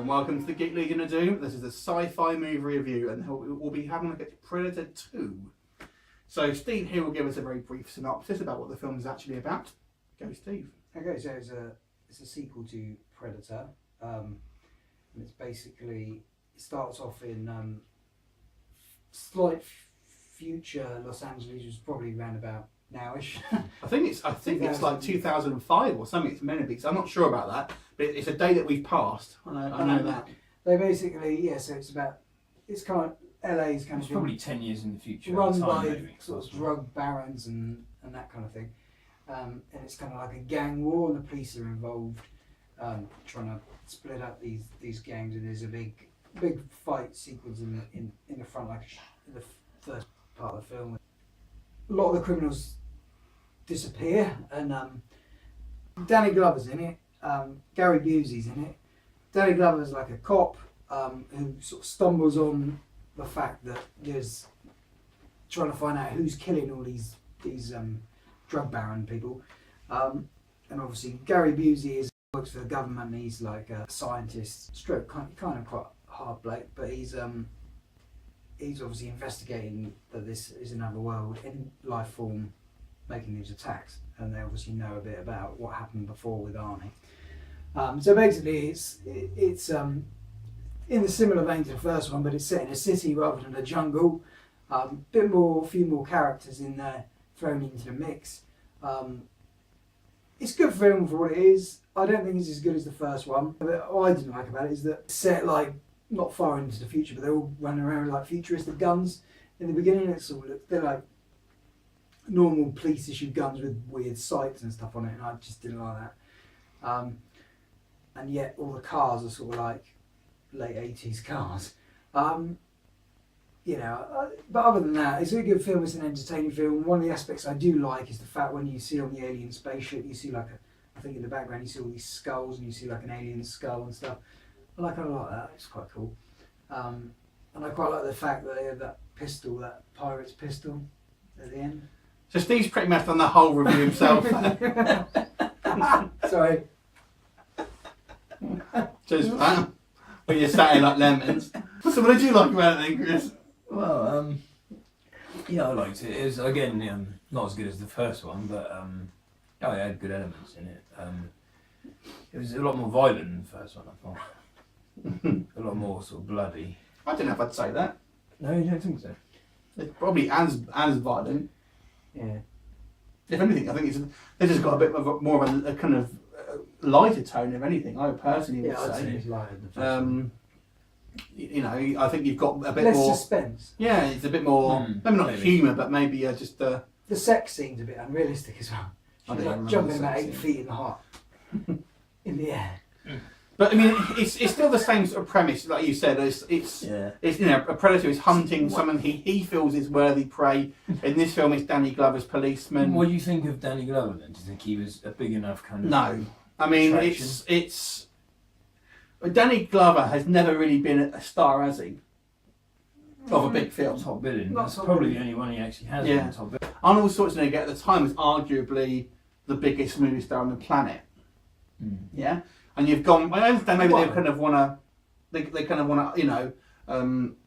welcome to the Geek Legion of Doom. This is a sci-fi movie review, and we'll be having a look at Predator 2. So Steve here will give us a very brief synopsis about what the film is actually about. Go, Steve. Okay, so it's a sequel to Predator, and it's basically, it starts off in slight future Los Angeles, which is probably around about nowish. I think it's like 2005 or something. It's meant to be. So I'm not sure about that, but it's a day that we've passed. I know that. They basically, so it's kind of LA's kind of probably 10 years in the future. Run by sort of drug barons and that kind of thing. And it's kind of like a gang war, and the police are involved, trying to split up these gangs. And there's a big fight sequence in the front, like in the first part of the film. A lot of the criminals disappear, and Danny Glover's in it. Gary Busey's in it. Danny Glover's like a cop who sort of stumbles on the fact that there's trying to find out who's killing all these drug baron people, and obviously Gary Busey works for the government. And he's like a scientist, stroke kind of quite hard bloke, but he's obviously investigating that this is another world in life form making these attacks, and they obviously know a bit about what happened before with Arnie. So basically, it's in the similar vein to the first one, but it's set in a city rather than a jungle. A few more characters in there thrown into the mix. It's a good film for what it is. I don't think it's as good as the first one. But what I didn't like about it is that it's set like not far into the future, but they're all running around with like futuristic guns. In the beginning, they're like normal police issue guns with weird sights and stuff on it, and I just didn't like that. And yet all the cars are sort of like late 80s cars. But other than that, it's a good film. It's an entertaining film. One of the aspects I do like is the fact when you see on the alien spaceship, you see like I think in the background you see all these skulls, and you see like an alien skull and stuff. I like that. It's quite cool. And I quite like the fact that they have that pistol, that pirate's pistol at the end. So Steve's pretty much done the whole review himself. Sorry. Just that. When you're sat in like lemons. So what did you like about it then, Chris? Well, I liked it. It was, again, not as good as the first one, but it had good elements in it. It was a lot more violent than the first one, I thought. A lot more sort of bloody. I don't know if I'd say that. No, you don't think so? It's probably as violent. Yeah. If anything, I think this has got a bit more of a kind of lighter tone, if anything. I personally would say. I'd say it's lighter than the first one. I think you've got a bit less more suspense. Yeah, it's a bit more. Maybe humour, but maybe just the sex scene's a bit unrealistic as well. She's like jumping about 8 feet in the heart, in the air. But I mean, it's still the same sort of premise, like you said. It's a predator is hunting someone he feels is worthy prey. In this film, it's Danny Glover's policeman. What do you think of Danny Glover then? Do you think he was a big enough kind of? No, I mean it's. Danny Glover has never really been a star, has he? Of a big film. Top billing. That's probably the only one he actually has. Yeah. Top billing. Arnold Schwarzenegger at the time was arguably the biggest movie star on the planet. Yeah. And you've gone. I understand maybe they kind of want to,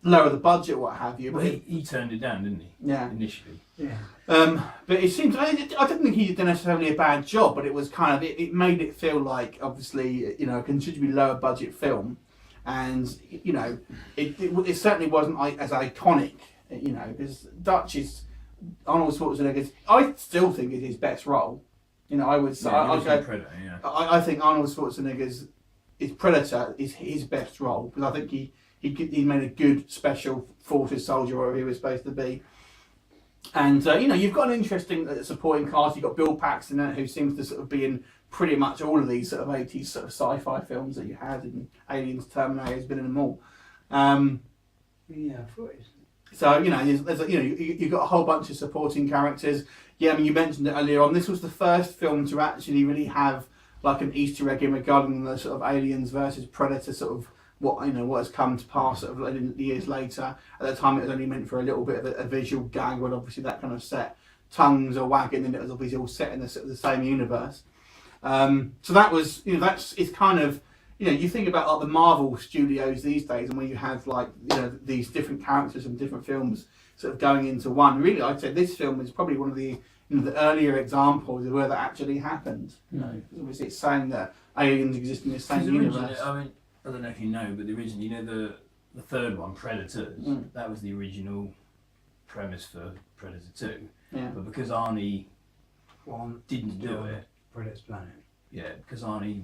lower the budget, what have you. But But he turned it down, didn't he? Yeah. Initially. Yeah. But it seems I didn't think he did necessarily a bad job, but it was kind of it made it feel like obviously a considerably lower budget film, and it certainly wasn't as iconic, because Dutch is Arnold Schwarzenegger. I still think it's his best role. I would say Predator, yeah. I think Arnold Schwarzenegger's Predator is his best role, because I think he made a good special forces soldier, where he was supposed to be. And you've got an interesting supporting cast. You've got Bill Paxton in it, who seems to sort of be in pretty much all of these sort of 80s sort of sci-fi films that you had in Aliens, Terminator. He's been in them all. Yeah, I thought it. So you've got a whole bunch of supporting characters. Yeah, I mean, you mentioned it earlier on. This was the first film to actually really have like an Easter egg in regarding the sort of Aliens versus Predator sort of what has come to pass sort of years later. At the time, it was only meant for a little bit of a visual gag, when obviously that kind of set tongues are wagging, and it was obviously all set in the same universe. So that was it's kind of you think about like the Marvel studios these days, and when you have like these different characters and different films sort of going into one. Really, I'd say this film is probably one of the the earlier examples of where that actually happened. Obviously it's saying that aliens exist in the same universe. I mean, I don't know if you know, but the original, the third one, Predators, that was the original premise for Predator 2. Yeah. But because Arnie didn't do it, Predator's Planet. yeah, because Arnie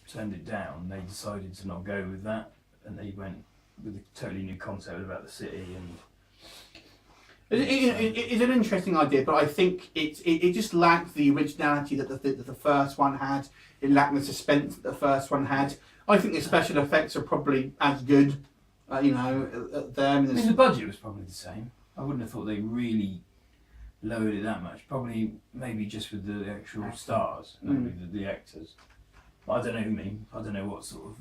turned it down, they decided to not go with that, and they went with a totally new concept about the city. And it's an interesting idea, but I think it just lacked the originality that the first one had. It lacked the suspense that the first one had. I think the special effects are probably as good, there. I mean, the budget was probably the same. I wouldn't have thought they really lowered it that much. Probably, maybe just with the actual stars, maybe the actors. I don't know. I don't know what sort of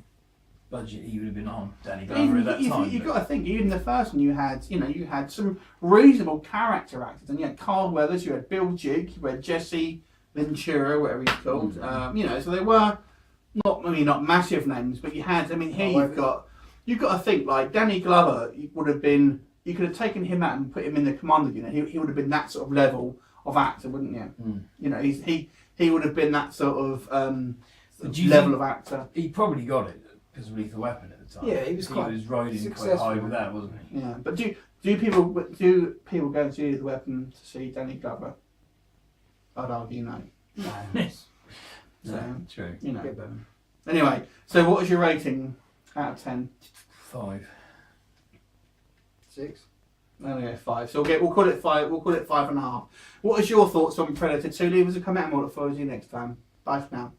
budget he would have been on, Danny Glover, at that time. You've got to think, even the first one, you had some reasonable character actors, and you had Carl Weathers, you had Bill Jigg, you had Jesse Ventura, whatever he's called. So they were not massive names, but you had. I mean, here you've got to think like Danny Glover would have been. You could have taken him out and put him in the Commander unit. He would have been that sort of level of actor, wouldn't you? He would have been that sort of level of actor. He probably got it because of Lethal Weapon at the time. Yeah, he was riding successful. quite high with that, wasn't he? Yeah, but do people go and see Lethal Weapon to see Danny Glover? I'd argue no. Yes. So, true. Anyway, so what is your rating out of 10? 5. 6. Okay, 5. So we'll call it 5. We'll call it 5.5. What is your thoughts on Predator 2? Leave us a comment and we'll look forward to you next time. Bye for now.